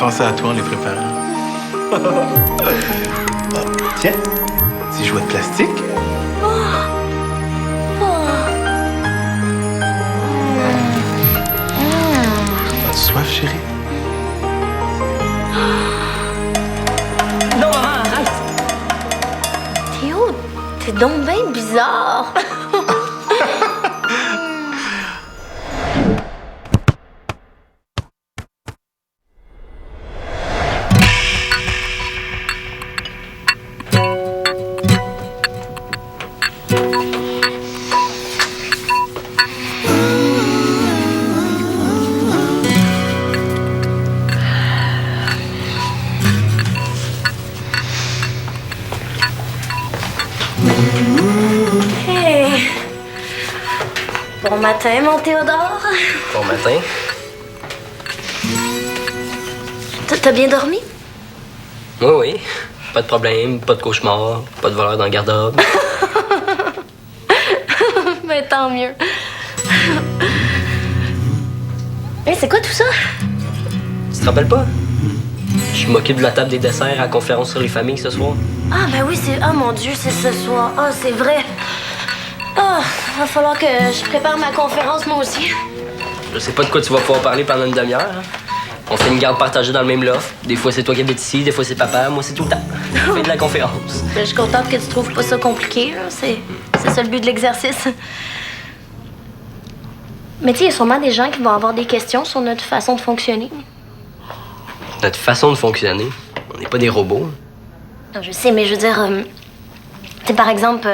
pensé à toi en les préparant. Ah, tiens, petit jouet de plastique. As-tu soif, chérie? Non, maman, arrête! Théo, t'es donc bien bizarre. Hey. Bon matin, mon Théodore. Bon matin. T'as bien dormi? Oui, oui. Pas de problème, pas de cauchemar, pas de voleur dans le garde-robe. Ben, tant mieux. Hey, c'est quoi tout ça? Tu te rappelles pas? Je m'occupe de la table des desserts à la conférence sur les familles ce soir. Ah, ben oui, c'est... Ah, mon Dieu, c'est ce soir. Ah, c'est vrai. Ah, va falloir que je prépare ma conférence, moi aussi. Je sais pas de quoi tu vas pouvoir parler pendant une demi-heure. Hein. On fait une garde partagée dans le même loft. Des fois, c'est toi qui habites ici, des fois, c'est papa. Moi, c'est tout le temps. On fait de la conférence. Ben, je suis contente que tu trouves pas ça compliqué, là. C'est ça le but de l'exercice. Mais tu sais, il y a sûrement des gens qui vont avoir des questions sur notre façon de fonctionner. Notre façon de fonctionner. On n'est pas des robots. Non, je sais, mais je veux dire... tu sais, par exemple...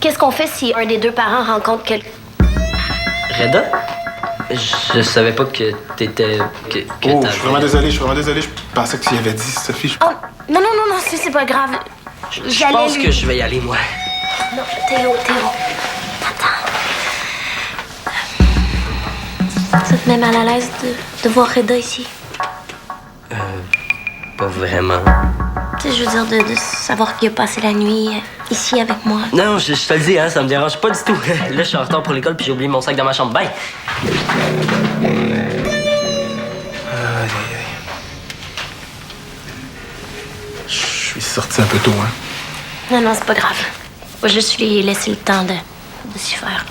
qu'est-ce qu'on fait si un des deux parents rencontre quelqu'un? Reda? Je savais pas que t'étais... que Oh, je suis vraiment désolé, Je pensais que tu y avais dit, Sophie. Oh, non, c'est pas grave. Je pense que je vais y aller, moi. Non, Théo. Attends. Ça te met mal à l'aise de voir Reda ici? Pas vraiment. Tu sais, je veux dire, de savoir qu'il a passé la nuit ici avec moi. Non, je te le dis, hein, ça me dérange pas du tout. Là, je suis en retard pour l'école puis j'ai oublié mon sac dans ma chambre. Bye! Aïe. Je suis sorti un peu tôt, hein. Non, c'est pas grave. Faut juste lui laisser le temps de s'y faire.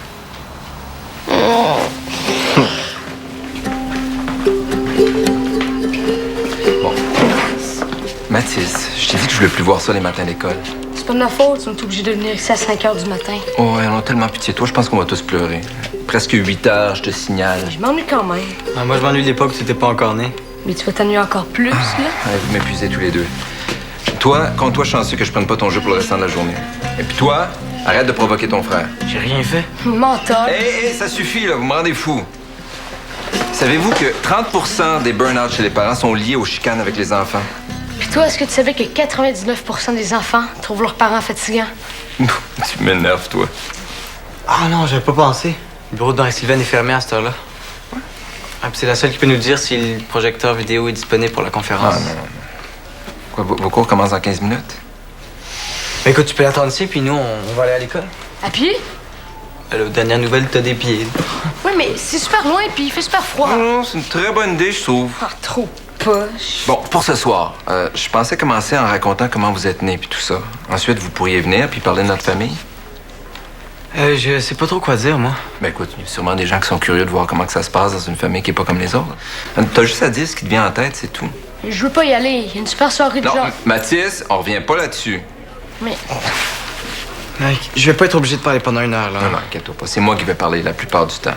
Bon. Mathis, je t'ai dit que je voulais plus voir ça les matins à l'école. C'est pas de ma faute, on est obligé de venir ici à 5 h du matin. Oh, ouais, on a tellement pitié de toi, je pense qu'on va tous pleurer. Presque 8 heures, je te signale. Je m'ennuie quand même. Ah, moi, je m'ennuie de l'époque où tu n'étais pas encore né. Mais tu vas t'ennuyer encore plus, là. Ouais, vous m'épuisez tous les deux. Toi, compte-toi chanceux que je prenne pas ton jeu pour le restant de la journée. Et puis toi, arrête de provoquer ton frère. J'ai rien fait. Menteur. Hé, ça suffit, là, vous me rendez fou. Savez-vous que 30% des burn-out chez les parents sont liés aux chicanes avec les enfants? Puis toi, est-ce que tu savais que 99% des enfants trouvent leurs parents fatigants? Tu m'énerves, toi. Ah non, j'avais pas pensé. Le bureau de Marie-Sylvaine est fermé à cette heure-là. Ah, puis c'est la seule qui peut nous dire si le projecteur vidéo est disponible pour la conférence. Ah, non. Quoi, vos cours commencent dans 15 minutes? Mais écoute, tu peux l'attendre ici, puis nous, on va aller à l'école. À pied? Aux dernières nouvelles, t'as des pieds. Oui, mais c'est super loin, puis il fait super froid. Non, c'est une très bonne idée, je trouve. Ah, trop poche. Bon, pour ce soir, je pensais commencer en racontant comment vous êtes nés puis tout ça. Ensuite, vous pourriez venir puis parler de notre famille. Je sais pas trop quoi dire, moi. Ben écoute, il y a sûrement des gens qui sont curieux de voir comment que ça se passe dans une famille qui est pas comme les autres. T'as juste à dire ce qui te vient en tête, c'est tout. Je veux pas y aller. Il y a une super soirée de Non, genre. Mathis, on revient pas là-dessus. Mais Mec, je vais pas être obligé de parler pendant 1 heure, là. Non, inquiète-toi pas. C'est moi qui vais parler la plupart du temps.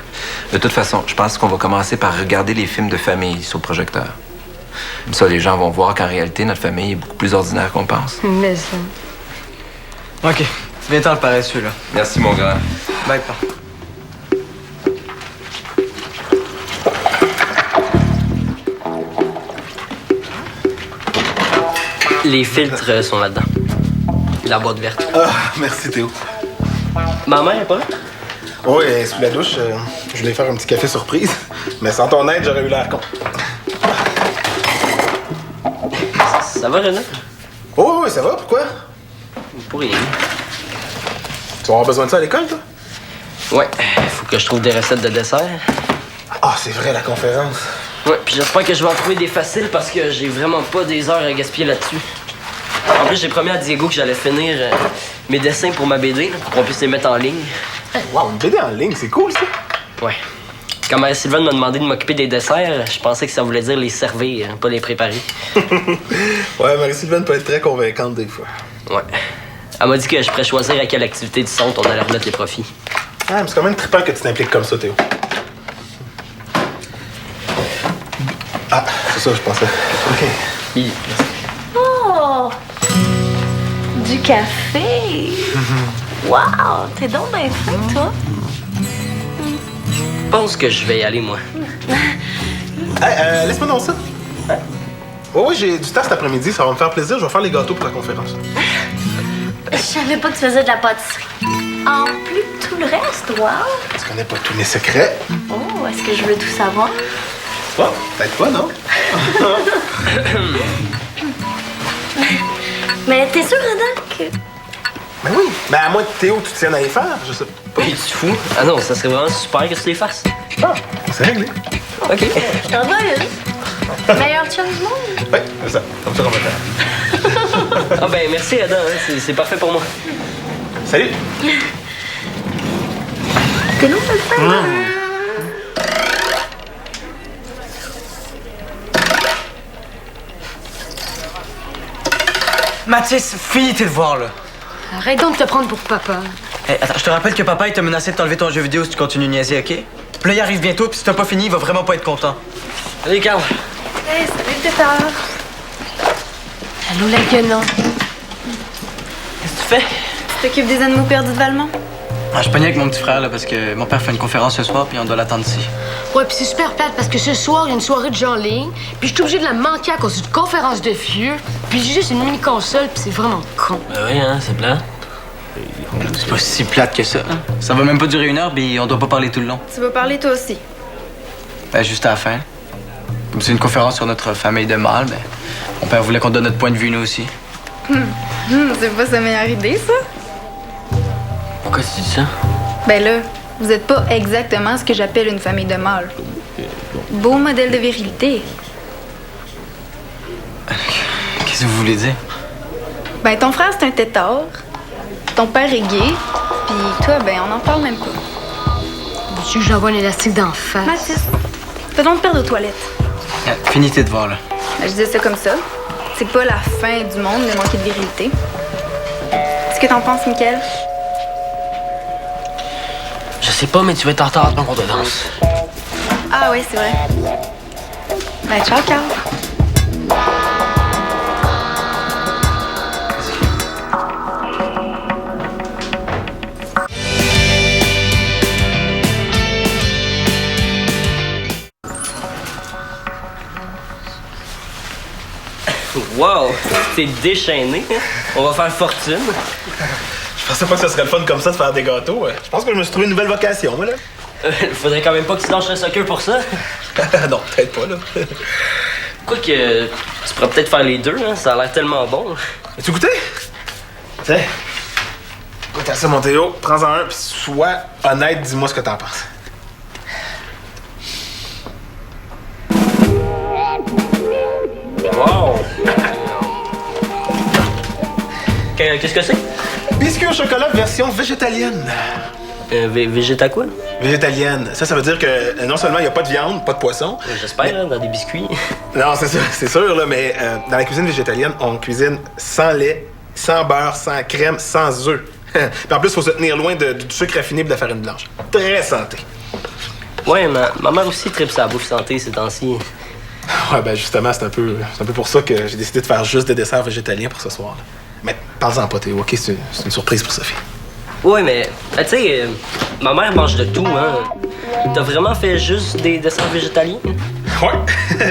De toute façon, je pense qu'on va commencer par regarder les films de famille sur le projecteur. Comme ça, les gens vont voir qu'en réalité, notre famille est beaucoup plus ordinaire qu'on pense. Mais ça. OK. Viens-t'en le paresseux, là. Merci, mon grand. Bye, pa. Les filtres sont là-dedans. La boîte verte. Ah, merci Théo. Ma mère est pas là? Oui, sous la douche, je voulais faire un petit café surprise. Mais sans ton aide, j'aurais eu l'air con. Ça va, Renan? Oh, oui, ça va, pourquoi? Pour rien. Tu vas avoir besoin de ça à l'école, toi? Ouais, faut que je trouve des recettes de dessert. Ah, c'est vrai, la conférence. Ouais, puis j'espère que je vais en trouver des faciles parce que j'ai vraiment pas des heures à gaspiller là-dessus. En plus, j'ai promis à Diego que j'allais finir mes dessins pour ma BD, là, pour qu'on puisse les mettre en ligne. Wow, une BD en ligne, c'est cool, ça. Ouais. Quand Marie-Sylvaine m'a demandé de m'occuper des desserts, je pensais que ça voulait dire les servir, pas les préparer. Ouais, Marie-Sylvaine peut être très convaincante des fois. Ouais. Elle m'a dit que je pourrais choisir à quelle activité du centre on allait remettre les profits. Ah, mais c'est quand même trippant que tu t'impliques comme ça, Théo. Ah, c'est ça, je pensais. OK. Puis, Oh! Du café! Wow! T'es donc bien fin, toi. je pense que je vais y aller, moi. Hey, laisse-moi donc ça. Ouais, j'ai du temps cet après-midi, ça va me faire plaisir. Je vais faire les gâteaux pour la conférence. Je savais pas que tu faisais de la pâtisserie. En plus de tout le reste, wow! Tu connais pas tous mes secrets. Oh, est-ce que je veux tout savoir? Bon, peut-être pas, non? Mais t'es sûr, Adam, que... Ben oui. Ben à moins que Théo, tu tiennes à les faire, je sais pas. Es-tu fou? Ah non, ça serait vraiment super que tu les fasses. Ah, c'est réglé. OK. Je t'en vois une. Meilleur chum du monde. Oui, c'est ça. Comme ça, on va faire. Ah ben merci, Adam, hein, c'est parfait pour moi. Salut! T'es lourd de le faire. Mathis, finis tes devoirs, là. Arrête donc de te prendre pour papa. Hey, attends, je te rappelle que papa, il t'a menacé de t'enlever ton jeu vidéo si tu continues de niaiser, OK? Puis là, il arrive bientôt, puis si t'as pas fini, il va vraiment pas être content. Allez, Carl. Hey, salut, Pépère. Allô, la guenon. Qu'est-ce que tu fais? Tu t'occupes des animaux perdus de Valmont? Ah, je pognais avec mon petit frère, là, parce que mon père fait une conférence ce soir, puis on doit l'attendre ici. Ouais, puis c'est super plate parce que ce soir, il y a une soirée de jeux en ligne, puis je suis obligée de la manquer à cause d'une conférence de vieux, puis j'ai juste une mini-console, puis c'est vraiment con. Ben oui, hein, c'est plat. C'est pas si plate que ça, hein? Ça va même pas durer 1 heure, puis on doit pas parler tout le long. Tu vas parler toi aussi. Ben, juste à la fin. Comme c'est une conférence sur notre famille de mâles, ben, mon père voulait qu'on donne notre point de vue, nous aussi. C'est pas sa meilleure idée, ça? Pourquoi tu dis ça? Ben là, vous êtes pas exactement ce que j'appelle une famille de mâles. Beau modèle de virilité. Qu'est-ce que vous voulez dire? Ben ton frère, c'est un tétard. Ton père est gay. Puis toi, ben on en parle même pas. Veux-tu que j'envoie un élastique d'en face? Mathis, fais donc te perdre aux toilettes. Finis tes devoirs, là. Ben, je disais ça comme ça. C'est pas la fin du monde de manquer de virilité. Qu'est-ce que t'en penses, Mickaël? Je sais pas, mais tu vas être en retard à ton cours de danse. Ah oui, c'est vrai. Ben ciao, Carl. Wow! T'es déchaîné. On va faire fortune. Je pensais pas que ce serait le fun comme ça de faire des gâteaux. Je pense que je me suis trouvé une nouvelle vocation, moi, là. Faudrait quand même pas que tu lâches le soccer pour ça. Non, peut-être pas, là. Quoique, tu pourrais peut-être faire les deux, hein? Ça a l'air tellement bon. As-tu goûté? Tiens. Goûte à ça, mon Théo. Prends-en un, puis sois honnête, dis-moi ce que t'en penses. Wow! Qu'est-ce que c'est? Biscuit au chocolat version végétalienne. Végéta quoi? Végétalienne. Ça veut dire que non seulement il n'y a pas de viande, pas de poisson. J'espère, hein, dans des biscuits. Non, c'est ça, c'est sûr, là, mais dans la cuisine végétalienne, on cuisine sans lait, sans beurre, sans crème, sans œufs. Puis en plus, il faut se tenir loin du sucre raffiné et de la farine blanche. Très santé. Ouais, ma mère aussi tripe sa bouffe santé ces temps-ci. Ouais, ben justement, c'est un peu pour ça que j'ai décidé de faire juste des desserts végétaliens pour ce soir. Là. Mais parle-en pas, Théo, OK? C'est une surprise pour Sophie. Ouais, mais, tu sais, ma mère mange de tout, hein. T'as vraiment fait juste des desserts végétaliens? Ouais!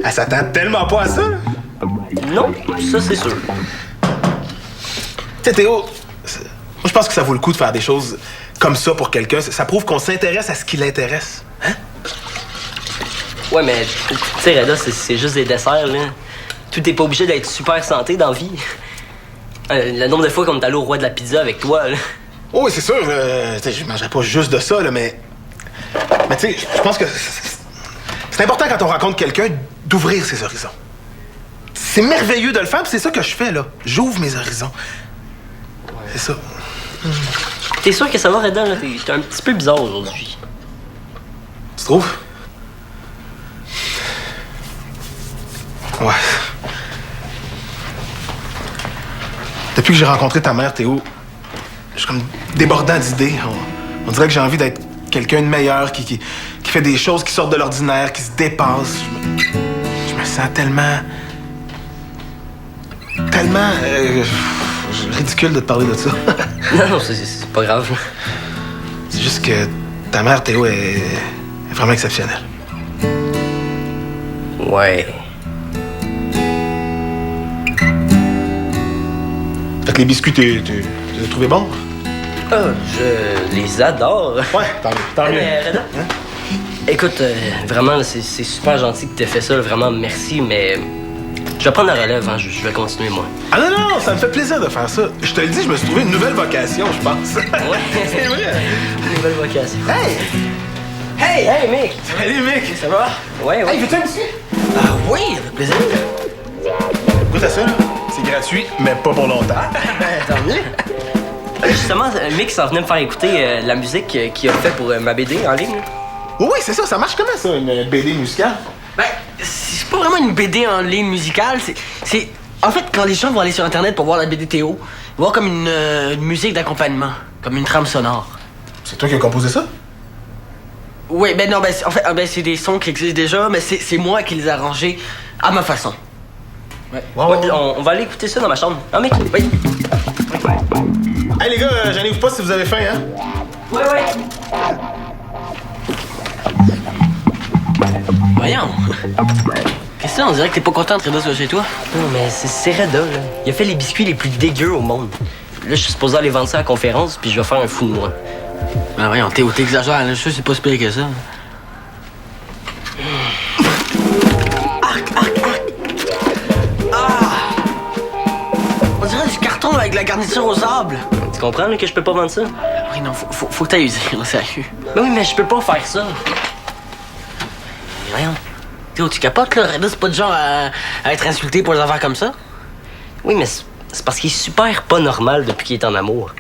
Elle s'attend tellement pas à ça, là. Non, ça c'est sûr. Tu sais, Théo, moi, je pense que ça vaut le coup de faire des choses comme ça pour quelqu'un. Ça prouve qu'on s'intéresse à ce qui l'intéresse. Hein? Ouais, mais, tu sais, Reda, c'est juste des desserts, là. Tout est pas obligé d'être super santé dans la vie. Le nombre de fois qu'on est allé au roi de la pizza avec toi, là. Oh, oui, c'est sûr. Je mangerais pas juste de ça, là, mais tu sais, je pense que C'est important quand on rencontre quelqu'un d'ouvrir ses horizons. C'est merveilleux de le faire, puis c'est ça que je fais, là. J'ouvre mes horizons. C'est ça. T'es sûr que ça va, Reda, là? T'es un petit peu bizarre aujourd'hui. Tu trouves? Ouais. Depuis que j'ai rencontré ta mère, Théo, je suis comme débordant d'idées. On dirait que j'ai envie d'être quelqu'un de meilleur, qui fait des choses qui sortent de l'ordinaire, qui se dépasse. Je me sens tellement ridicule de te parler de ça. Non, c'est pas grave. C'est juste que ta mère, Théo, est vraiment exceptionnelle. Ouais. Fait que les biscuits, tu les as trouvés bons? Ah, je les adore. Ouais, tant mieux. Reda? Écoute, vraiment, là, c'est super gentil que t'aies fait ça, là, vraiment, merci, mais je vais prendre la relève, hein, je vais continuer, moi. Ah non, ça me fait plaisir de faire ça. Je te le dis, je me suis trouvé une nouvelle vocation, je pense. Ouais. C'est vrai. Nouvelle vocation. Hey! Hey, mec! Salut, mec! Ça va? Ouais. Hey, veux-tu un biscuit? Ah oui, avec plaisir. Goûte à ça, là. C'est gratuit, mais pas pour longtemps. Tant mieux. Justement, Mick s'en venait me faire écouter la musique qu'il a fait pour ma BD en ligne. Oui, c'est ça. Ça marche comment, ça, une BD musicale? Ben, c'est pas vraiment une BD en ligne musicale, c'est... En fait, quand les gens vont aller sur Internet pour voir la BD Théo, ils vont voir comme une musique d'accompagnement, comme une trame sonore. C'est toi qui as composé ça? Oui, ben non, en fait, c'est des sons qui existent déjà, mais c'est moi qui les ai arrangés à ma façon. Ouais. On va aller écouter ça dans ma chambre. Ah, mec? Oui. Hey, les gars, j'en ai pas si vous avez faim, hein? Ouais. Voyons. Qu'est-ce que c'est? On dirait que t'es pas content de Reda soit chez toi. Non, mais c'est Reda, là. Il a fait les biscuits les plus dégueux au monde. Là, je suis supposé aller vendre ça à la conférence, puis je vais faire un fou de moi. Ben voyons, Théo, t'exagères, là, je sais, c'est pas si pire que ça. Arc! Ah! On dirait du carton avec la garniture au sable. Tu comprends, là, que je peux pas vendre ça? Oui, non, faut que t'ailles user, là, sérieux. Ben oui, mais je peux pas faire ça. Mais voyons. Théo, tu capotes, là? Reda, c'est pas du genre à être insulté pour des affaires comme ça? Oui, mais c'est parce qu'il est super pas normal depuis qu'il est en amour.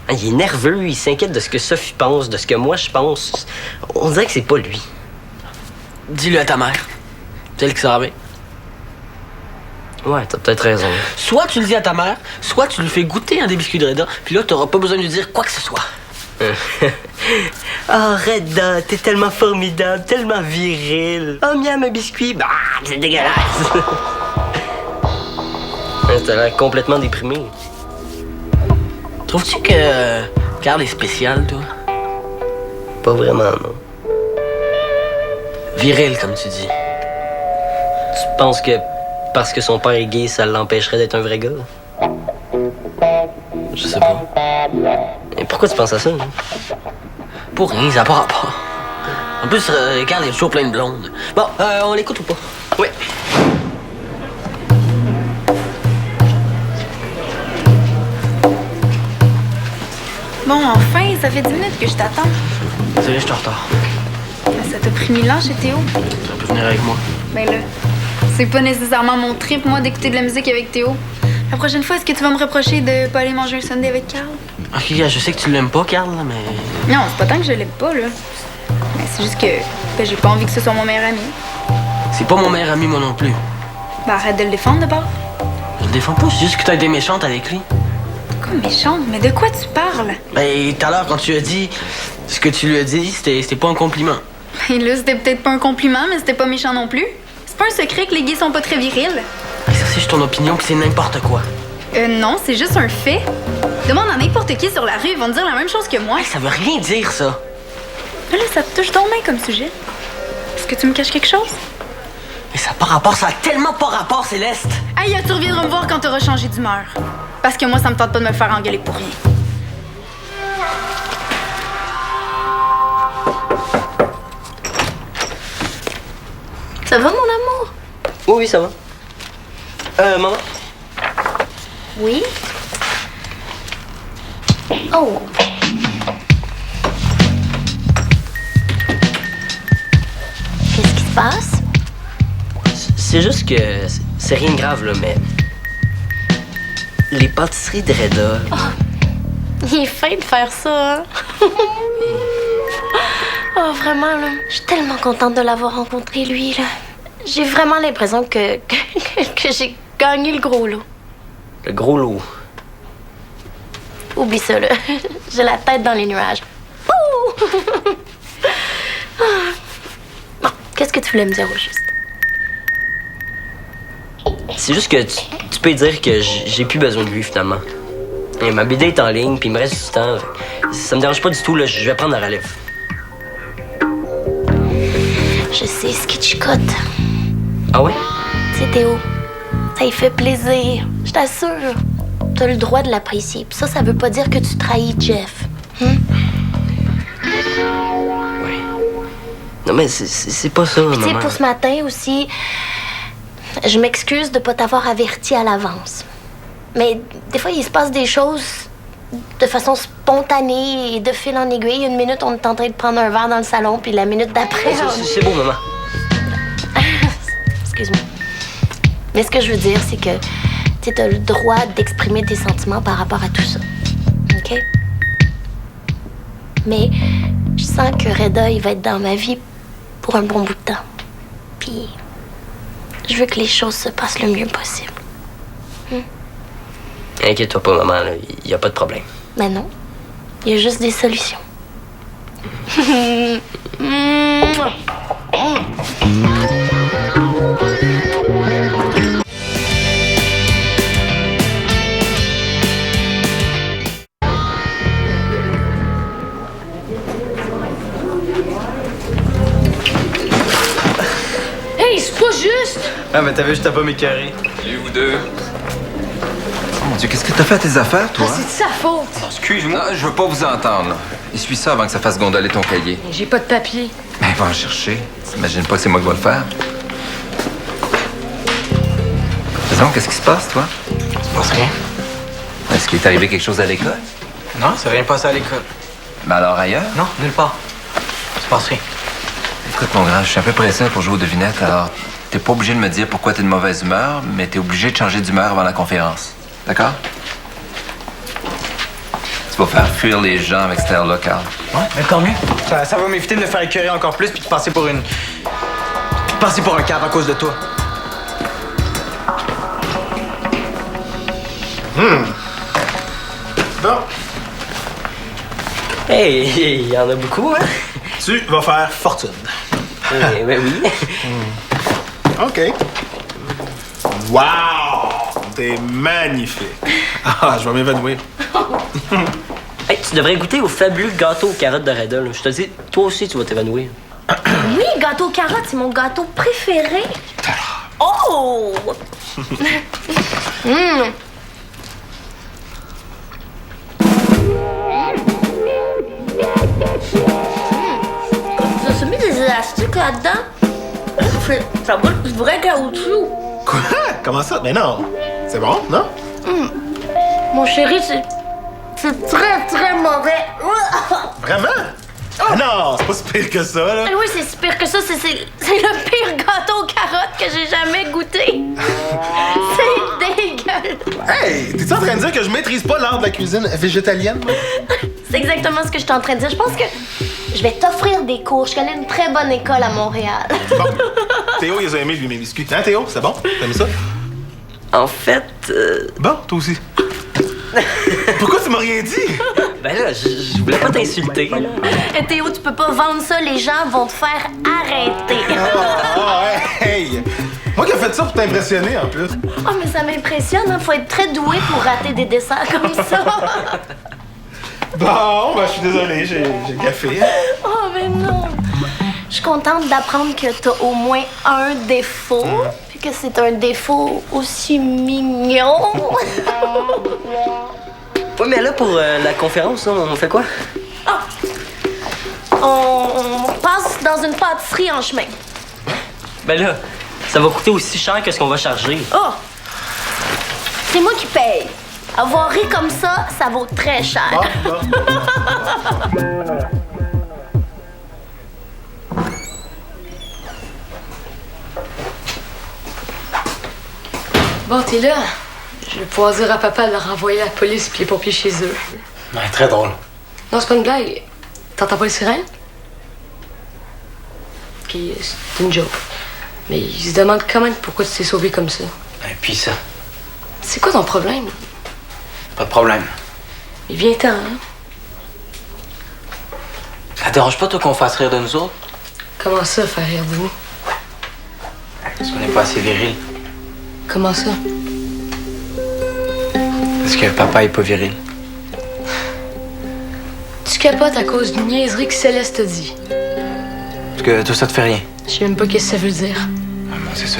Hein, il est nerveux, il s'inquiète de ce que Sophie pense, de ce que moi je pense. On dirait que c'est pas lui. Dis-le à ta mère. C'est elle qui savait. Ouais, t'as peut-être raison. Soit tu le dis à ta mère, soit tu lui fais goûter un des biscuits de Reda, puis là, t'auras pas besoin de lui dire quoi que ce soit. Oh, Reda, t'es tellement formidable, tellement viril. Oh, miam, un biscuit. Bah, c'est dégueulasse. T'as l'air complètement déprimé. Trouves-tu que Carl est spécial, toi? Pas vraiment, non. Viril, comme tu dis. Tu penses que parce que son père est gay, ça l'empêcherait d'être un vrai gars? Je sais pas. Et pourquoi tu penses à ça? Hein? Pour rien, ça n'a pas rapport. En plus, Carl est toujours plein de blondes. Bon, on l'écoute ou pas? Oui. Bon, enfin, ça fait 10 minutes que je t'attends. Désolé, je suis en retard. Ça t'a pris 1000 ans chez Théo? Tu peux venir avec moi. Ben là, c'est pas nécessairement mon trip, moi, d'écouter de la musique avec Théo. La prochaine fois, est-ce que tu vas me reprocher de pas aller manger un sundae avec Carl? Ok, je sais que tu l'aimes pas, Carl, là, mais... Non, c'est pas tant que je l'aime pas, là. Mais c'est juste que j'ai pas envie que ce soit mon meilleur ami. C'est pas mon meilleur ami, moi non plus. Ben arrête de le défendre, d'abord. Je le défends pas, c'est juste que t'as été méchante avec lui. Quoi, méchante? Mais de quoi tu parles? Ben, tout à l'heure, quand tu as dit ce que tu lui as dit, c'était pas un compliment. Et là, c'était peut-être pas un compliment, mais c'était pas méchant non plus. C'est pas un secret que les gays sont pas très virils. Ben, ça, c'est juste ton opinion, que c'est n'importe quoi. Non, c'est juste un fait. Demande à n'importe qui sur la rue, ils vont te dire la même chose que moi. Hey, ça veut rien dire, ça. Mais là, ça te touche donc bien comme sujet. Est-ce que tu me caches quelque chose? Mais ça n'a pas rapport, ça a tellement pas rapport, Céleste. Aïe, tu reviendras me voir quand t'auras changé d'humeur. Parce que moi, ça me tente pas de me faire engueuler pour rien. Ça va, mon amour? Oui, ça va. Maman? Oui? Oh! Qu'est-ce qui se se passe? C'est juste que c'est rien de grave, là, mais... Les pâtisseries de Reda... Il est fin de faire ça, hein? Oh, vraiment, là. Je suis tellement contente de l'avoir rencontré, lui, là. J'ai vraiment l'impression que j'ai gagné le gros lot. Le gros lot. Oublie ça, là. J'ai la tête dans les nuages. Ouh! Bon, qu'est-ce que tu voulais me dire au juste? C'est juste que tu peux dire que j'ai plus besoin de lui, finalement. Et ma BD est en ligne, puis il me reste du temps. Ça me dérange pas du tout, là. Je vais prendre la relève. Je sais ce qui te chicote. Ah ouais? C'est Théo. Ça lui fait plaisir. Je t'assure. T'as le droit de l'apprécier. Puis ça veut pas dire que tu trahis Jeff. Ouais. Non, mais c'est pas ça, Puis tu sais, maman. pour ce matin aussi, je m'excuse de pas t'avoir averti à l'avance. Mais des fois, il se passe des choses de façon spontanée et de fil en aiguille. Une minute, on est en train de prendre un verre dans le salon, puis la minute d'après... C'est beau, maman. Excuse-moi. Mais ce que je veux dire, c'est que tu as le droit d'exprimer tes sentiments par rapport à tout ça. OK? Mais je sens que Reda, il va être dans ma vie pour un bon bout de temps. Puis je veux que les choses se passent le mieux possible. Inquiète-toi pas, maman, il y a pas de problème. Mais non, il y a juste des solutions. Hey, c'est pas juste! Ah, mais t'as vu, je t'ai pas m'écœuré. Salut, vous deux. Oh mon Dieu, qu'est-ce que t'as fait à tes affaires, toi? Ah, c'est de sa faute! Excuse-moi. Non, je veux pas vous entendre, là. Essuie ça avant que ça fasse gondoler ton cahier. J'ai pas de papier. Ben, va en chercher. T'imagines pas que c'est moi qui vais le faire? Faisons, qu'est-ce qui se passe, toi? Se passe rien. Est-ce qu'il est arrivé quelque chose à l'école? Non, ça vient passer à l'école. Mais alors ailleurs? Non, nulle part. Se passe rien. Écoute, mon grand, je suis un peu pressé pour jouer aux devinettes, alors t'es pas obligé de me dire pourquoi t'es de mauvaise humeur, mais t'es obligé de changer d'humeur avant la conférence. D'accord? Tu vas faire fuir les gens avec cette air-là, Carl. Ouais, mais tant mieux. Ça va m'éviter de le faire écœurer encore plus puis de passer pour une... Puis de passer pour un cave à cause de toi. Bon, Hey, il y en a beaucoup, hein? tu vas faire fortune. Ben oui. OK. Wow! T'es magnifique. Ah, je vais m'évanouir. Hey, tu devrais goûter au fabuleux gâteau aux carottes de Reda, là. Je te dis, toi aussi, tu vas t'évanouir. Oui, gâteau aux carottes, c'est mon gâteau préféré. Oh! Ça s'est mis des élastiques là-dedans. Ça goûte du vrai caoutchouc. Quoi? Comment ça? Mais non. C'est bon, non? Mon chéri, c'est très, très mauvais. Vraiment? Ah non, c'est pas si pire que ça, là. Oui, c'est si pire que ça. C'est le pire gâteau aux carottes que j'ai jamais goûté. C'est dégueulasse. Hey, t'es-tu en train de dire que je maîtrise pas l'art de la cuisine végétalienne, moi? C'est exactement ce que je suis en train de dire. Je pense que je vais t'offrir des cours. Je connais une très bonne école à Montréal. Bon. Théo, il les a aimés, lui, mes biscuits. Hein, Théo? C'est bon? T'as aimé ça? En fait, Bon, toi aussi. Pourquoi tu m'as rien dit? ben là, je voulais pas t'insulter, là. Et Théo, tu peux pas vendre ça. Les gens vont te faire arrêter. Hey! Moi qui ai fait ça pour t'impressionner, en plus. Oh, mais ça m'impressionne. Hein? Faut être très doué pour rater des desserts comme ça. Bon, ben, je suis désolé, j'ai gaffé. Oh, mais non. Je suis contente d'apprendre que t'as au moins un défaut. Puis que c'est un défaut aussi mignon. Ouais, mais là, pour la conférence, là, on fait quoi? On passe dans une pâtisserie en chemin. Ben là, ça va coûter aussi cher que ce qu'on va charger. Oh! C'est moi qui paye. Avoir ri comme ça, ça vaut très cher. Bon, t'es là. Je vais pouvoir dire à papa de leur envoyer la police puis les pompiers chez eux. Ouais, très drôle. Non, c'est pas une blague. T'entends pas les sirènes? Ok, c'est une joke. Mais ils se demandent quand même pourquoi tu t'es sauvé comme ça. Et puis ça. C'est quoi ton problème? Pas de problème. Mais viens-t'en, hein? Ça te dérange pas, toi, qu'on fasse rire de nous autres? Comment ça, faire rire de nous? Parce qu'on n'est pas assez viril. Comment ça? Parce que papa est pas viril. Tu capotes à cause d'une niaiserie que Céleste te dit. Parce que tout ça te fait rien. Je sais même pas qu'est-ce que ça veut dire. Ah, bon, c'est ça.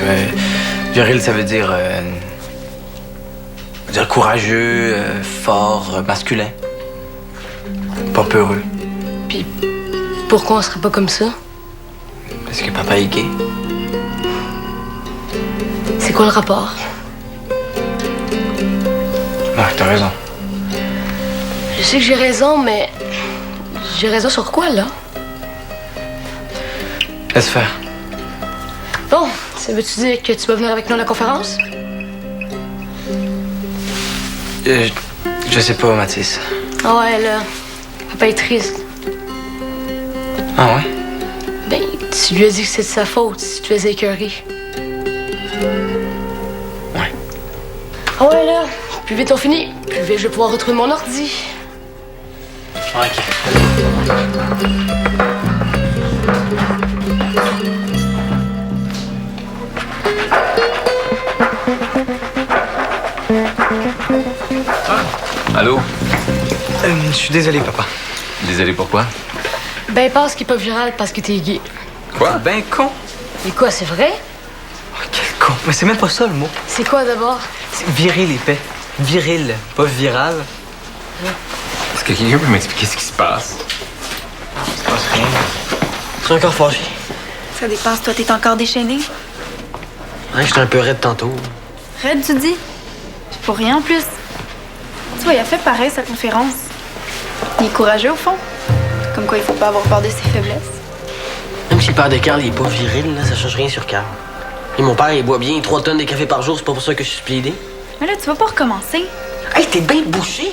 Viril, ça veut dire. Dire courageux, fort, masculin. Pas peureux. Puis, pourquoi on serait pas comme ça? Parce que papa est gay. C'est quoi le rapport? Ouais, t'as raison. Je sais que j'ai raison, mais... J'ai raison sur quoi, là? Laisse faire. Bon, ça veut-tu dire que tu vas venir avec nous à la conférence? Je sais pas, Mathis. Ah ouais, là... Papa est triste. Ah ouais? Ben, tu lui as dit que c'est de sa faute si tu les as écœurés. Ouais. Ah ouais, là. Plus vite on finit, plus vite je vais pouvoir retrouver mon ordi. Ouais, ok. Allô? Je suis désolé, papa. Désolé, pourquoi? Ben, pense qu'il est pas viral parce que t'es gay. Quoi? Ben con. Mais quoi, c'est vrai? Oh, quel con. Mais c'est même pas ça, le mot. C'est quoi d'abord? C'est viril, épais. Viril, pas viral. Est-ce que quelqu'un peut m'expliquer ce qui se passe? Il se passe rien. Tu es encore fâché? Ça dépasse, toi, t'es encore déchaîné. Ouais, j'étais un peu raide tantôt. Red, tu dis? C'est pour rien en plus. Tu vois, il a fait pareil sa conférence. Il est courageux au fond. Comme quoi, il faut pas avoir peur de ses faiblesses. Même si le père de Carl, il est pas viril, là, ça change rien sur Carl. Et mon père, il boit bien 3 tonnes de café par jour, c'est pas pour ça que je suis splidé. Mais là, tu vas pas recommencer. Hey, t'es bien bouché!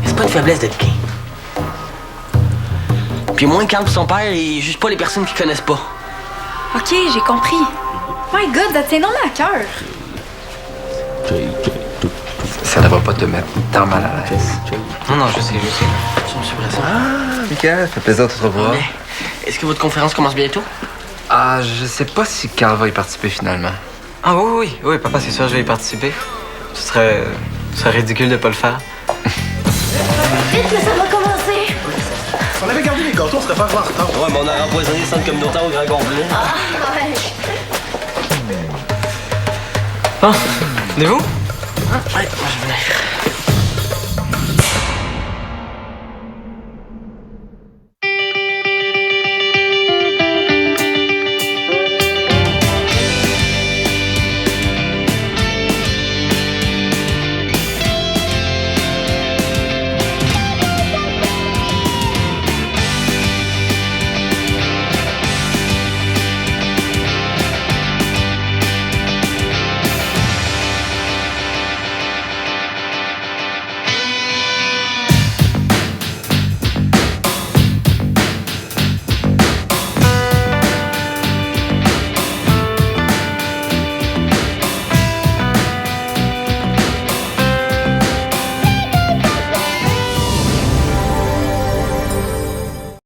C'est pas une faiblesse d'être gay. Puis moins Carl pis son père, ils jugent pas les personnes qu'ils connaissent pas. OK, j'ai compris. My God, ça tient énormément à cœur. Ça devrait pas te mettre tant mal à l'aise. Non, je sais. Je me suis pressé. Ah, Michael, ça fait plaisir de te revoir. Mais, est-ce que votre conférence commence bientôt? Ah, je sais pas si Carl va y participer finalement. Ah oui, papa, c'est sûr, je vais y participer. Ce serait ridicule de pas le faire. Vite, là, ça va commencer! Si on avait gardé les gâteaux, on serait pas en retard. Ouais, mais on a empoisonné le centre communautaire au grand complet. Ouais. Bon, venez-vous? Ouais, moi je vais venir.